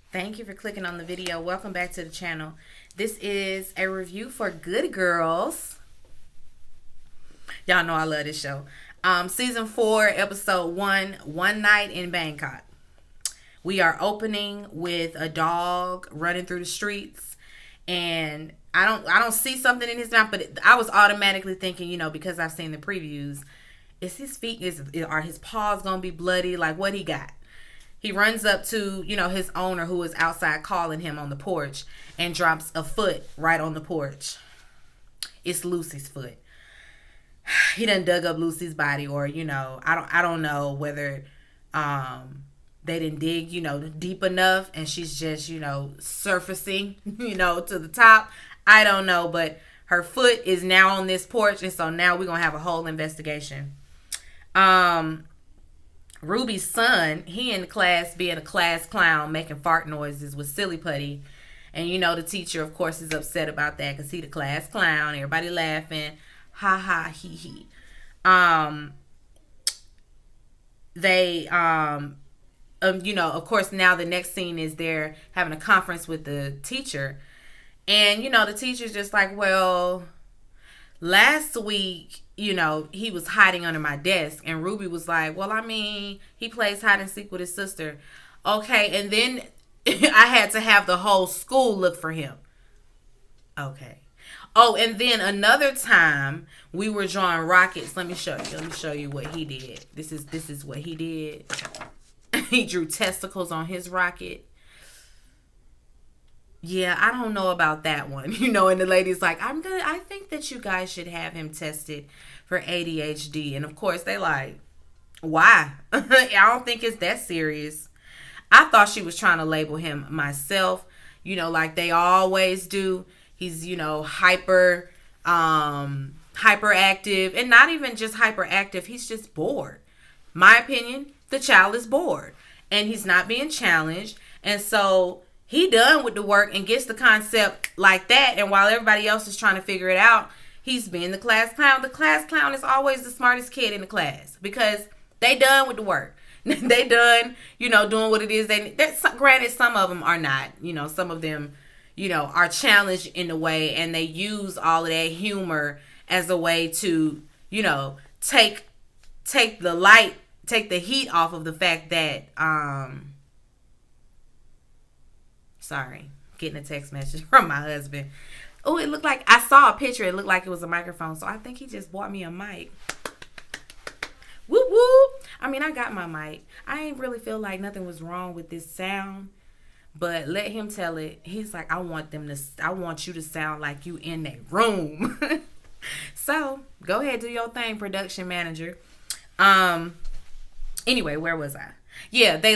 Thank you for clicking on the video. Welcome back to the channel. This is a review for Good Girls. Y'all know I love this show. Season 4, episode 1, One Night in Bangkok. We are opening with a dog running through the streets, and I don't see something in his mouth, but I was automatically thinking, because I've seen the previews, is his feet are his paws gonna be bloody? Like, what he got? He runs up to, his owner, who is outside calling him on the porch, and drops a foot right on the porch. It's Lucy's foot. He done dug up Lucy's body, or I don't know whether they didn't dig deep enough, and she's just surfacing to the top. I don't know, but her foot is now on this porch, and so now we're gonna have a whole investigation. Ruby's son, he in the class being a class clown, making fart noises with silly putty. And the teacher, of course, is upset about that because he the class clown. Everybody laughing. Ha ha he he. Of course, now the next scene is they're having a conference with the teacher. And, the teacher's just like, well, last week, he was hiding under my desk. And Ruby was like, well, he plays hide and seek with his sister. Okay, and then I had to have the whole school look for him. Okay. Oh, and then another time we were drawing rockets. Let me show you. Let me show you what he did. This is what he did. He drew testicles on his rocket. Yeah, I don't know about that one. And the lady's like, I think that you guys should have him tested for ADHD. And of course they like, why? I don't think it's that serious. I thought she was trying to label him myself, like they always do. He's, hyperactive, and not even just hyperactive. He's just bored. My opinion, the child is bored and he's not being challenged. And so he done with the work and gets the concept like that. And while everybody else is trying to figure it out, he's being the class clown. The class clown is always the smartest kid in the class because they done with the work. They done, doing what it is. Granted, some of them are not. Some of them, are challenged in a way, and they use all of that humor as a way to, take the heat off of the fact that, sorry, getting a text message from my husband. Oh, it looked like, I saw a picture. It looked like it was a microphone. So I think he just bought me a mic. Whoop, whoop. I got my mic. I ain't really feel like nothing was wrong with this sound. But let him tell it. He's like, I want you to sound like you in that room. So go ahead, do your thing, production manager. Anyway, where was I? Yeah, they're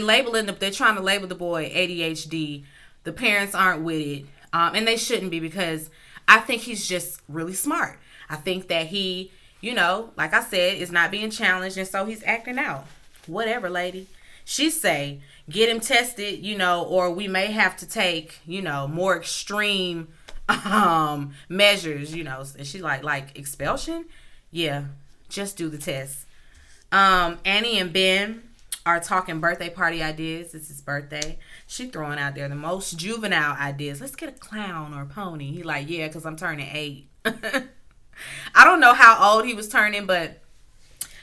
trying to label the boy ADHD. The parents aren't with it. And they shouldn't be, because I think he's just really smart. I think that he, like I said, is not being challenged, and so he's acting out. Whatever, lady. She say, get him tested, or we may have to take, more extreme measures, And she's like expulsion? Yeah, just do the test. Annie and Ben are talking birthday party ideas. It's his birthday. She throwing out there the most juvenile ideas. Let's get a clown or a pony. He like, yeah, because I'm turning 8. I don't know how old he was turning, but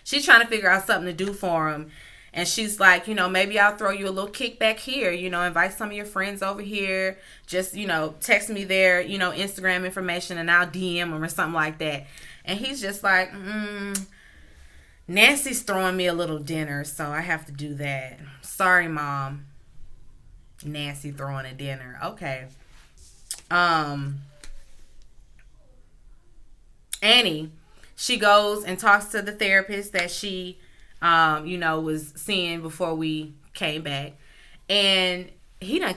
she's trying to figure out something to do for him. And she's like, maybe I'll throw you a little kickback here. Invite some of your friends over here. Just, text me their, Instagram information, and I'll DM them or something like that. And he's just like, Nancy's throwing me a little dinner, so I have to do that. Sorry, Mom. Nancy throwing a dinner. Okay. Annie, she goes and talks to the therapist that she, was seeing before we came back. And he done,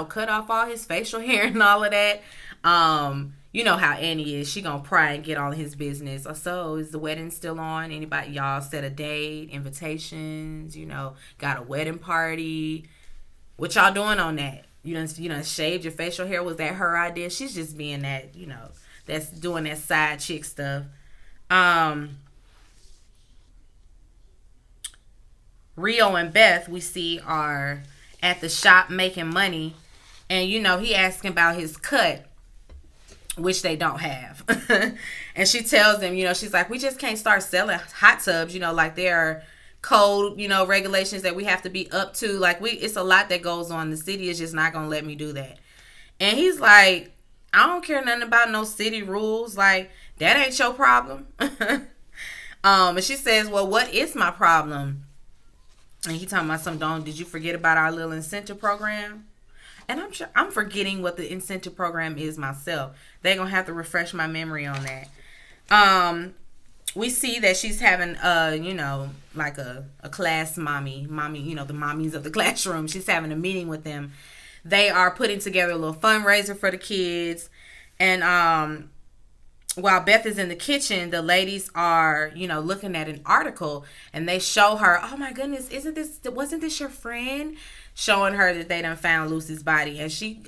cut off all his facial hair and all of that. You know how Annie is. She gonna pry and get all his business. So, is the wedding still on? Anybody, y'all set a date, invitations, got a wedding party. What y'all doing on that? You done shaved your facial hair? Was that her idea? She's just being that, that's doing that side chick stuff. Rio and Beth, we see, are at the shop making money. And, he asking about his cut, which they don't have. And she tells them, she's like, we just can't start selling hot tubs, like there are code, regulations that we have to be up to. Like, it's a lot that goes on. The city is just not going to let me do that. And he's like, I don't care nothing about no city rules. Like, that ain't your problem. And she says, well, what is my problem? And he talking about something. Did you forget about our little incentive program? And I'm forgetting what the incentive program is myself. They're going to have to refresh my memory on that. We see that she's having, like a class mommy, the mommies of the classroom. She's having a meeting with them. They are putting together a little fundraiser for the kids. And while Beth is in the kitchen, the ladies are, looking at an article, and they show her, oh my goodness, wasn't this your friend? Showing her that they done found Lucy's body. And she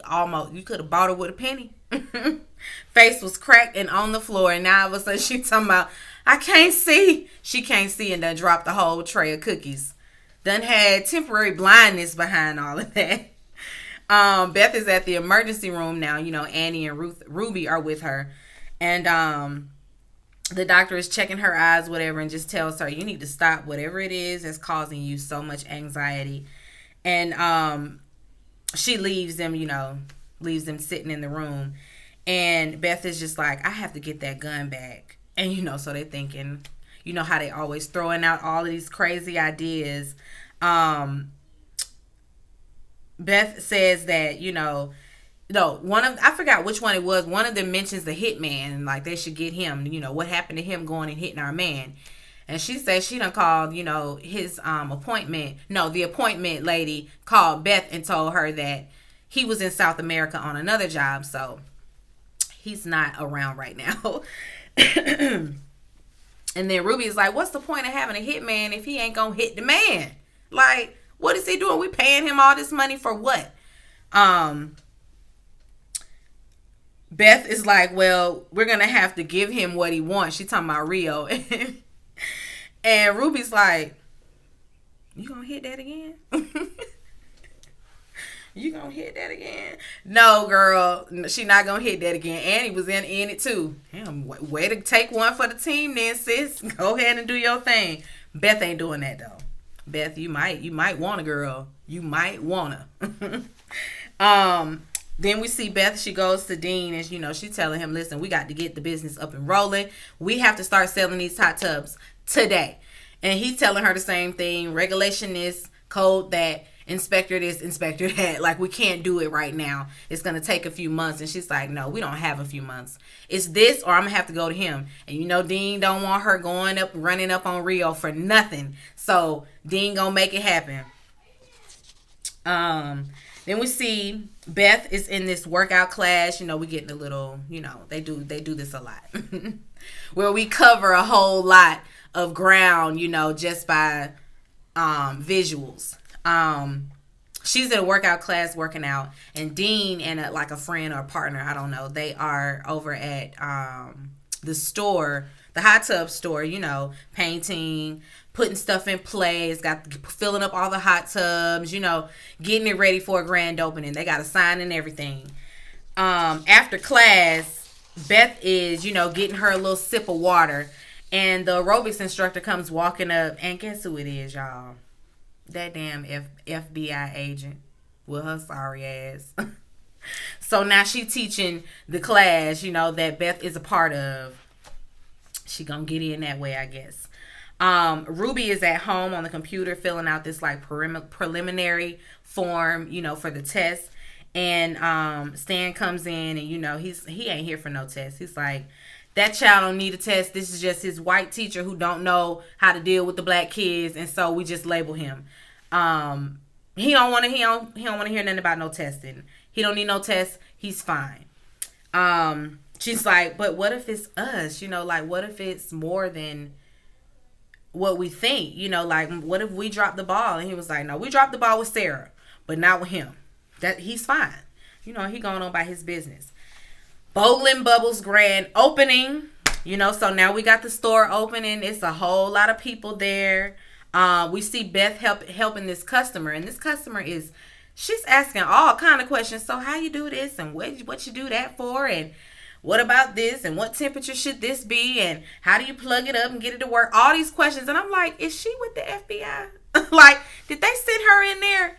you could have bought her with a penny. Face was cracked and on the floor. And now all of a sudden she talking about, I can't see. She can't see and done dropped the whole tray of cookies. Done had temporary blindness behind all of that. Beth is at the emergency room now. Annie and Ruby are with her. And the doctor is checking her eyes, whatever, and just tells her, you need to stop whatever it is that's causing you so much anxiety. And she leaves them sitting in the room. And Beth is just like, I have to get that gun back. And, so they're thinking, how they always throwing out all of these crazy ideas. Beth says that, I forgot which one it was. One of them mentions the hitman, and like they should get him, what happened to him going and hitting our man. And she says she done called, his appointment. No, the appointment lady called Beth and told her that he was in South America on another job. So he's not around right now. And then Ruby is like, what's the point of having a hitman if he ain't gonna hit the man? Like, what is he doing? We paying him all this money for what? Beth is like, well, we're gonna have to give him what he wants. She talking about Rio. And Ruby's like, you gonna hit that again? You gonna hit that again? No, girl, she not gonna hit that again. Annie was in it too. Damn, way to take one for the team then, sis. Go ahead and do your thing. Beth ain't doing that though. Beth, you might want a girl. You might wanna. Then we see Beth, she goes to Dean, and she's telling him, listen, we got to get the business up and rolling. We have to start selling these hot tubs today. And he's telling her the same thing. Regulation is code that, inspector this, inspector that. Like, we can't do it right now. It's going to take a few months. And she's like, no, we don't have a few months. It's this, or I'm going to have to go to him. And Dean don't want her running up on Rio for nothing. So Dean going to make it happen. Then we see Beth is in this workout class. We getting a little, they do this a lot. Where we cover a whole lot of ground, just by visuals. She's in a workout class working out, and Dean and a friend or partner, I don't know, they are over at the store, the hot tub store, painting, putting stuff in place, filling up all the hot tubs, getting it ready for a grand opening. They got a sign and everything. After class, Beth is, getting her a little sip of water, and the aerobics instructor comes walking up, and guess who it is, y'all? That damn FBI agent with her sorry ass. So now she teaching the class, that Beth is a part of. She gonna get in that way, I guess. Ruby is at home on the computer filling out this preliminary form, for the test. And Stan comes in, and he ain't here for no test. He's like, that child don't need a test. This is just his white teacher who don't know how to deal with the black kids, and so we just label him. He don't want to hear nothing about no testing. He don't need no test. He's fine. She's like, but what if it's us? What if it's more than what we think? What if we drop the ball? And he was like, no, we dropped the ball with Sarah, but not with him. That he's fine. He going on by his business. Boland Bubbles grand opening. So now we got the store opening. It's a whole lot of people there. We see Beth helping this customer, and this customer is She's asking all kind of questions. So how you do this and what you do that for, and what about this, and what temperature should this be, and how do you plug it up and get it to work? All these questions, and I'm like, is she with the FBI? Like, did they send her in there?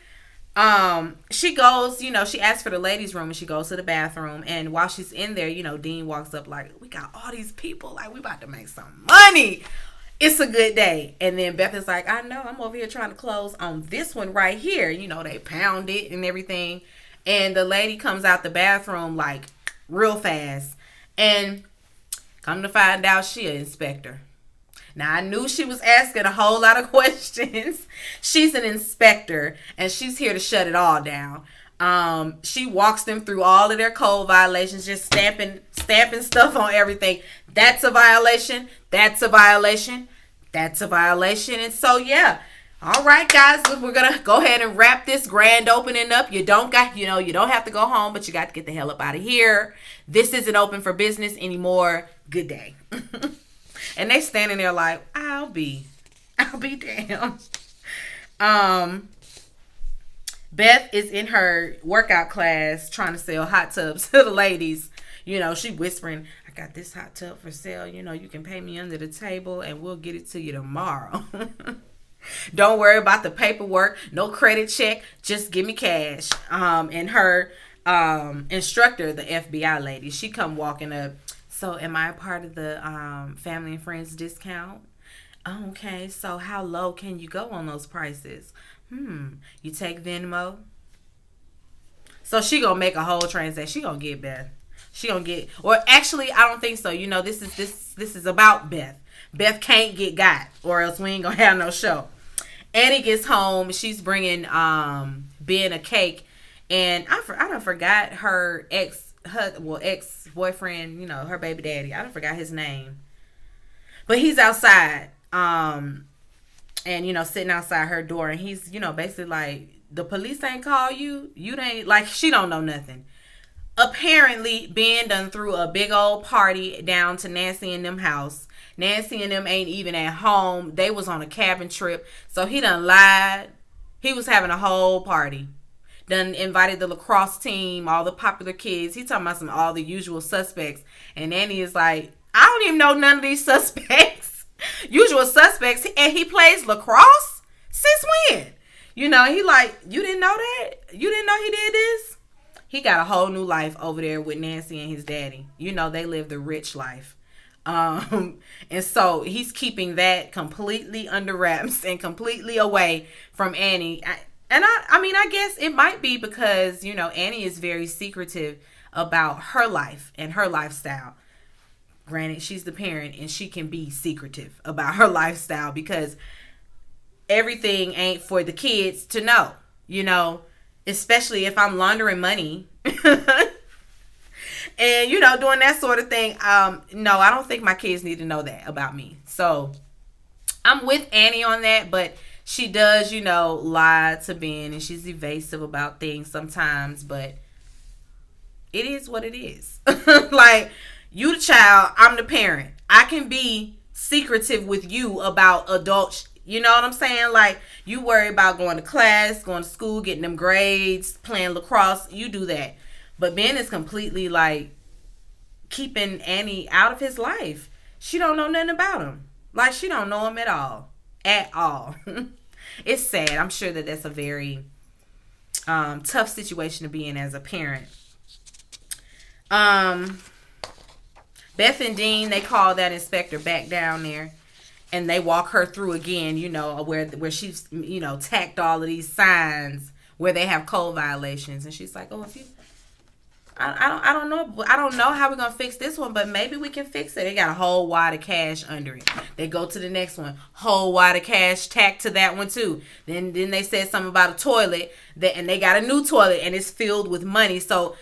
She goes, she asks for the ladies' room and she goes to the bathroom. And while she's in there, Dean walks up like, we got all these people, like we about to make some money. It's a good day. And then Beth is like, I know, I'm over here trying to close on this one right here. They pound it and everything. And the lady comes out the bathroom like real fast. And come to find out, she an inspector. Now, I knew she was asking a whole lot of questions. She's an inspector, and she's here to shut it all down. She walks them through all of their code violations, just stamping stuff on everything. That's a violation. That's a violation. That's a violation. And so, yeah. All right, guys, look, we're going to go ahead and wrap this grand opening up. You don't have to go home, but you got to get the hell up out of here. This isn't open for business anymore. Good day. And they standing there like, I'll be damned. Beth is in her workout class trying to sell hot tubs to the ladies. She whispering, I got this hot tub for sale. You can pay me under the table and we'll get it to you tomorrow. Don't worry about the paperwork. No credit check. Just give me cash. And her instructor, the FBI lady, she come walking up. So am I a part of the family and friends discount? Okay, so how low can you go on those prices? You take Venmo? So she gonna make a whole transaction. She gonna get Beth. She gonna get, or actually, I don't think so. This is about Beth. Beth can't get got, or else we ain't gonna have no show. Annie gets home. She's bringing Ben a cake, and I done forgot her ex-boyfriend, her baby daddy. I done forgot his name. But he's outside, and, sitting outside her door. And he's, basically like, the police ain't call you. You ain't, like, she don't know nothing. Apparently, Ben done threw a big old party down to Nancy and them house. Nancy and them ain't even at home. They was on a cabin trip. So he done lied. He was having a whole party. Done invited the lacrosse team, all the popular kids. He talking about all the usual suspects. And Annie is like, I don't even know none of these suspects. Usual suspects. And he plays lacrosse? Since when? He like, you didn't know that? You didn't know he did this? He got a whole new life over there with Nancy and his daddy. They live the rich life. And so he's keeping that completely under wraps and completely away from Annie. I guess it might be because, Annie is very secretive about her life and her lifestyle. Granted, she's the parent and she can be secretive about her lifestyle because everything ain't for the kids to know, especially if I'm laundering money and, doing that sort of thing. No, I don't think my kids need to know that about me. So I'm with Annie on that, but she does, lie to Ben, and she's evasive about things sometimes, but it is what it is. Like, you the child, I'm the parent. I can be secretive with you about adults. You know what I'm saying? Like, you worry about going to class, going to school, getting them grades, playing lacrosse. You do that. But Ben is completely, like, keeping Annie out of his life. She don't know nothing about him. Like, she don't know him at all. At all. It's sad. I'm sure that that's a very tough situation to be in as a parent. Beth and Dean, they call that inspector back down there. And they walk her through again, where she's, tacked all of these signs where they have code violations. And she's like, oh, if you... I don't know. I don't know how we're gonna fix this one, but maybe we can fix it. They got a whole wad of cash under it. They go to the next one, whole wad of cash tacked to that one too. Then they said something about a toilet and they got a new toilet and it's filled with money. So,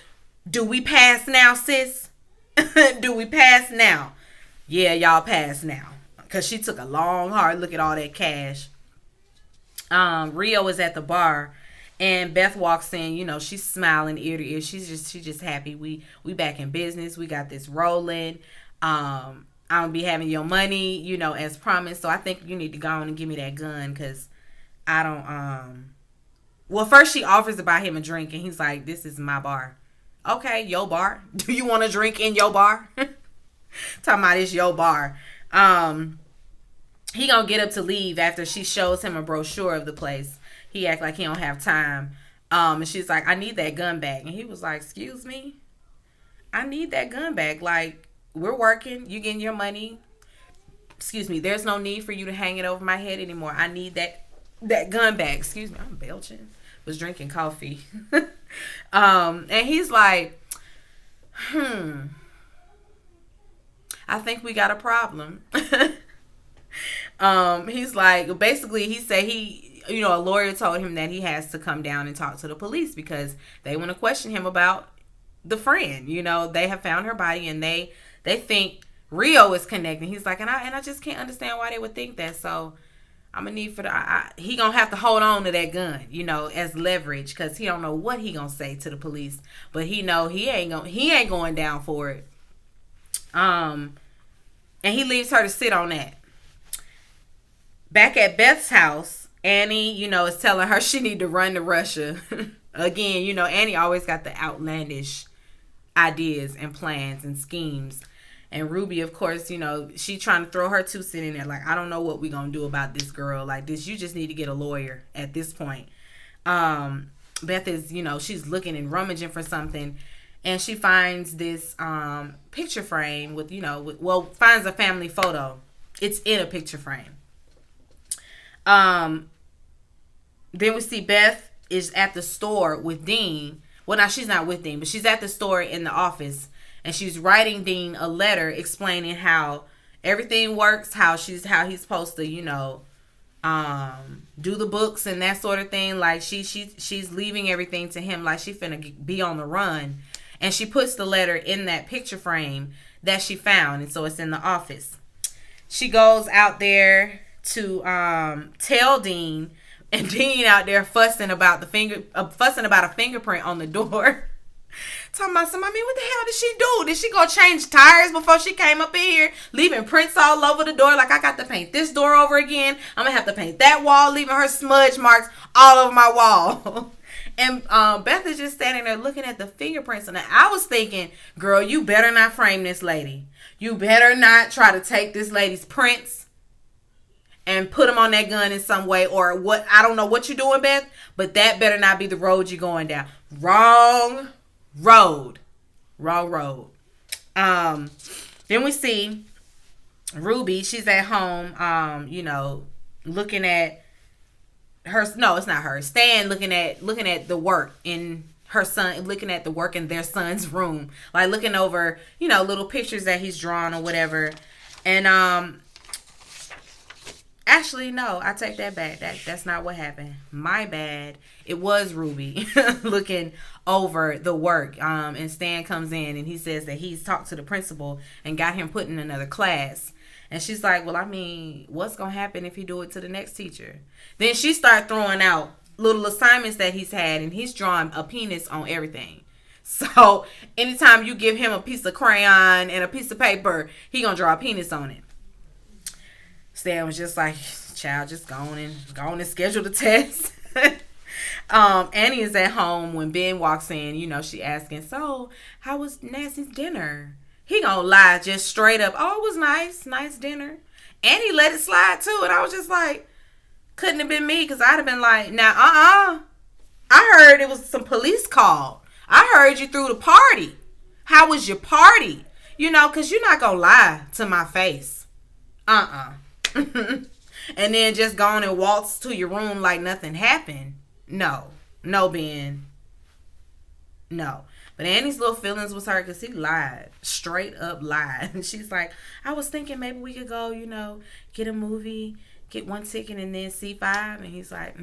do we pass now, sis? Do we pass now? Yeah, y'all pass now, cause she took a long, hard look at all that cash. Rio is at the bar. And Beth walks in, she's smiling ear to ear. She's just happy. We back in business. We got this rolling. I'm gonna be having your money, as promised. So I think you need to go on and give me that gun because I don't Well, first she offers to buy him a drink, and he's like, "This is my bar." Okay, your bar. Do you want a drink in your bar? Talking about it's your bar. He gonna get up to leave after she shows him a brochure of the place. He act like he don't have time. And she's like, "I need that gun back." And he was like, "Excuse me? I need that gun back. Like, we're working. You getting your money. Excuse me. There's no need for you to hang it over my head anymore. I need that gun back." Excuse me. I'm belching. Was drinking coffee. And he's like, I think we got a problem. He's like, basically, he said a lawyer told him that he has to come down and talk to the police because they want to question him about the friend. They have found her body and they think Rio is connecting. He's like, and I just can't understand why they would think that. So I'm gonna need he gonna have to hold on to that gun, as leverage, because he don't know what he gonna say to the police, but he know he ain't going down for it. And he leaves her to sit on that. Back at Beth's house, Annie, is telling her she need to run to Russia. Again, Annie always got the outlandish ideas and plans and schemes. And Ruby, of course, she trying to throw her 2 cents in there. Like, I don't know what we gonna do about this girl. Like, this, you just need to get a lawyer at this point. Beth is, she's looking and rummaging for something. And she finds this picture frame with, finds a family photo. It's in a picture frame. Then we see Beth is at the store with Dean. Well, now she's not with Dean, but she's at the store in the office. And she's writing Dean a letter explaining how everything works, how he's supposed to, do the books and that sort of thing. Like she's leaving everything to him, like she finna be on the run. And she puts the letter in that picture frame that she found, and so it's in the office. She goes out there to tell Dean, and Dean out there fussing about a fingerprint on the door. Talking about somebody, what the hell did she do? Did she go change tires before she came up in here? Leaving prints all over the door. Like, I got to paint this door over again. I'm going to have to paint that wall, leaving her smudge marks all over my wall. And Beth is just standing there looking at the fingerprints. And I was thinking, girl, you better not frame this lady. You better not try to take this lady's prints and put them on that gun in some way. Or what? I don't know what you're doing, Beth. But that better not be the road you're going down. Wrong road. Then we see Ruby. She's at home, looking at her. No, it's not her. Stan looking at the work in her son, looking at the work in their son's room, like looking over, little pictures that he's drawn or whatever. And actually, no, I take that back. That's not what happened. My bad. It was Ruby looking over the work. And Stan comes in and he says that he's talked to the principal and got him put in another class. And she's like, well, I mean, what's going to happen if he do it to the next teacher? Then she started throwing out little assignments that he's had, and he's drawing a penis on everything. So anytime you give him a piece of crayon and a piece of paper, he going to draw a penis on it. Stan was just like, child, just go on and schedule the test. Annie is at home when Ben walks in. She asking, so how was Nancy's dinner? He gonna lie just straight up. Oh, it was nice dinner. Annie let it slide too, and I was just like, couldn't have been me, because I'd have been like, now I heard it was some police call. I heard you threw the party. How was your party? Because you're not gonna lie to my face. And then just go on and waltz to your room like nothing happened. No, Ben. No. But Annie's little feelings was hurt because he lied. Straight up lied. And she's like, I was thinking maybe we could go, get a movie, get one ticket and then see 5. And he's like,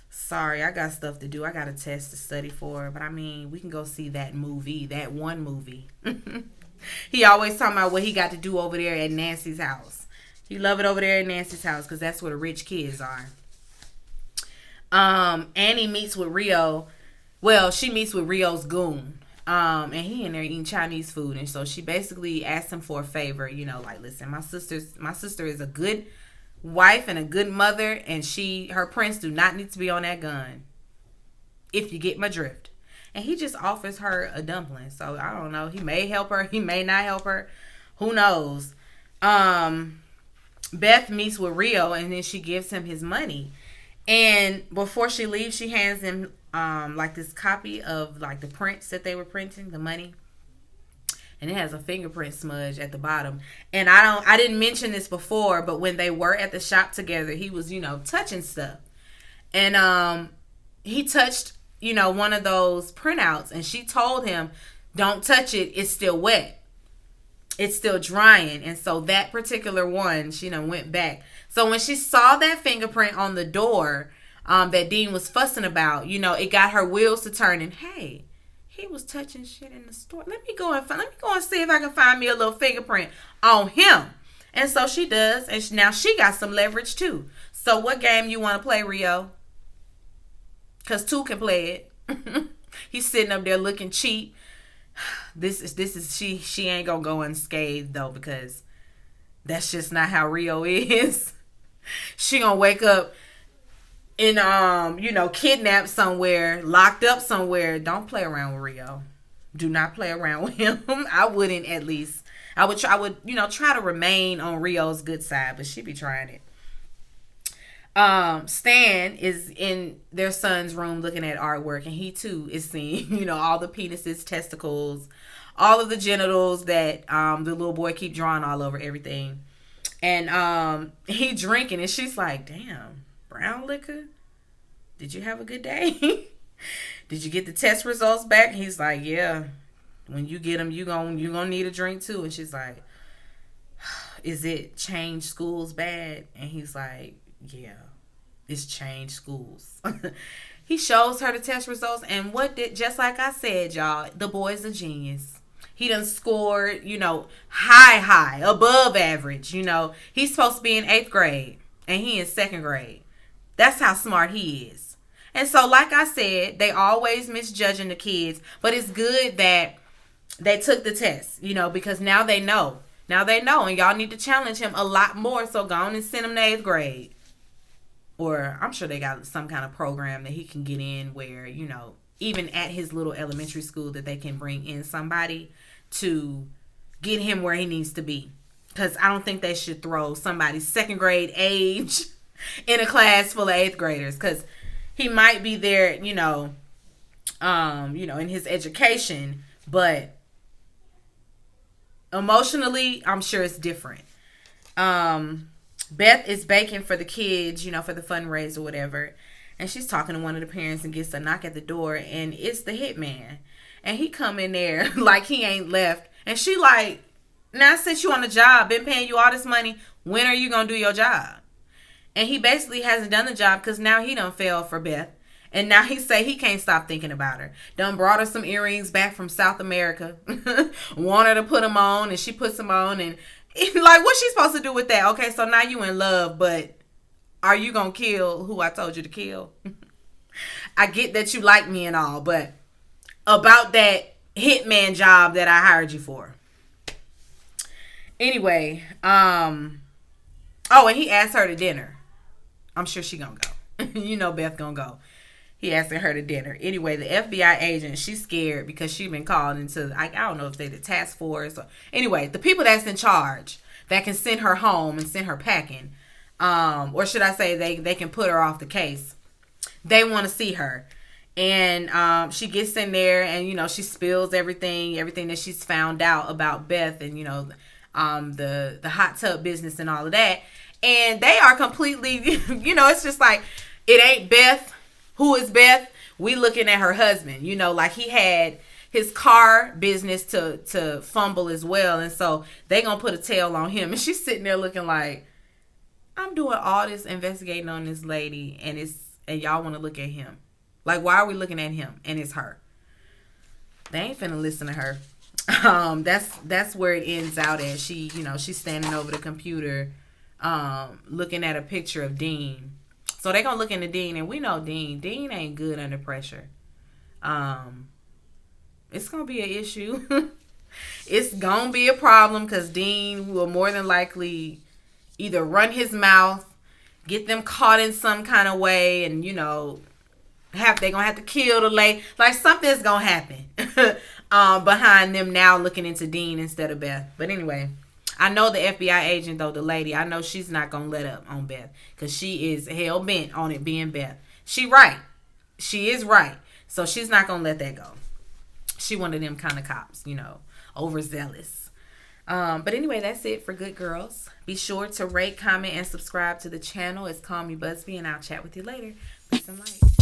sorry, I got stuff to do. I got a test to study for. But I mean, we can go see that one movie. He always talking about what he got to do over there at Nancy's house. You love it over there at Nancy's house because that's where the rich kids are. Annie meets with Rio. Well, she meets with Rio's goon. And he in there eating Chinese food. And so she basically asked him for a favor. Like, listen, my sister is a good wife and a good mother, and her prince do not need to be on that gun. If you get my drift. And he just offers her a dumpling. So I don't know. He may help her. He may not help her. Who knows? Beth meets with Rio, and then she gives him his money. And before she leaves, she hands him like this copy of like the prints that they were printing, the money. And it has a fingerprint smudge at the bottom. And I didn't mention this before, but when they were at the shop together, he was, touching stuff. And he touched, one of those printouts, and she told him, don't touch it. It's still wet. It's still drying. And so that particular one, she went back. So when she saw that fingerprint on the door that Dean was fussing about, it got her wheels to turn. And hey, he was touching shit in the store. Let me go and see if I can find me a little fingerprint on him. And so she does. And now she got some leverage too. So what game you want to play, Rio? Because two can play it. He's sitting up there looking cheap. This is she ain't gonna go unscathed though, because that's just not how Rio is. She gonna wake up in kidnapped somewhere, locked up somewhere. Don't play around with Rio. Do not play around with him. I wouldn't, at least. I would try to remain on Rio's good side, but she be trying it. Stan is in their son's room looking at artwork, and he too is seeing, all the penises, testicles, all of the genitals that the little boy keep drawing all over everything. And he drinking, and she's like, damn, brown liquor? Did you have a good day? Did you get the test results back? He's like, yeah. When you get them, you gonna need a drink too. And she's like, is it change schools bad? And he's like, yeah, it's changed schools. He shows her the test results, and just like I said, y'all, the boy's a genius. He done scored, high, above average. He's supposed to be in 8th grade, and he in 2nd grade. That's how smart he is. And so, like I said, they always misjudging the kids, but it's good that they took the test, because now they know. And y'all need to challenge him a lot more, so go on and send him to 8th grade. Or I'm sure they got some kind of program that he can get in where, even at his little elementary school, that they can bring in somebody to get him where he needs to be. Because I don't think they should throw somebody's 2nd grade age in a class full of 8th graders. Because he might be there, in his education, but emotionally, I'm sure it's different. Beth is baking for the kids, for the fundraiser or whatever. And she's talking to one of the parents and gets a knock at the door. And it's the hitman. And he come in there like he ain't left. And she like, now I sent you on the job, been paying you all this money. When are you going to do your job? And he basically hasn't done the job because now he done fell for Beth. And now he say he can't stop thinking about her. Done brought her some earrings back from South America. Want her to put them on, and she puts them on. And like, what's she supposed to do with that? Okay, so now you in love, but are you going to kill who I told you to kill? I get that you like me and all, but about that hitman job that I hired you for. Anyway, and he asked her to dinner. I'm sure she gonna go. Beth gonna go. He asking her to dinner. Anyway, the FBI agent, she's scared because she's been called into, I don't know if they the task force. Anyway, the people that's in charge that can send her home and send her packing, or should I say they can put her off the case. They want to see her. And she gets in there and, she spills everything that she's found out about Beth and, the hot tub business and all of that. And they are completely, it's just like, it ain't Beth. Who is Beth? We looking at her husband, like he had his car business to fumble as well. And so they gonna put a tail on him. And she's sitting there looking like, I'm doing all this investigating on this lady and y'all want to look at him. Like, why are we looking at him? And it's her. They ain't finna listen to her. That's where it ends out at. She, she's standing over the computer, looking at a picture of Dean. So they gonna look into Dean, and we know Dean ain't good under pressure. It's gonna be an issue. It's gonna be a problem because Dean will more than likely either run his mouth get them caught in some kind of way, and they gonna have to kill the lady. Like something's gonna happen behind them now looking into Dean instead of Beth. But anyway, I know the FBI agent though, the lady, I know she's not gonna let up on Beth because she is hell bent on it being Beth. She is right, so she's not gonna let that go. She one of them kind of cops, overzealous. But anyway, that's it for Good Girls. Be sure to rate, comment, and subscribe to the channel. It's Call Me Busby, and I'll chat with you later. Peace and light.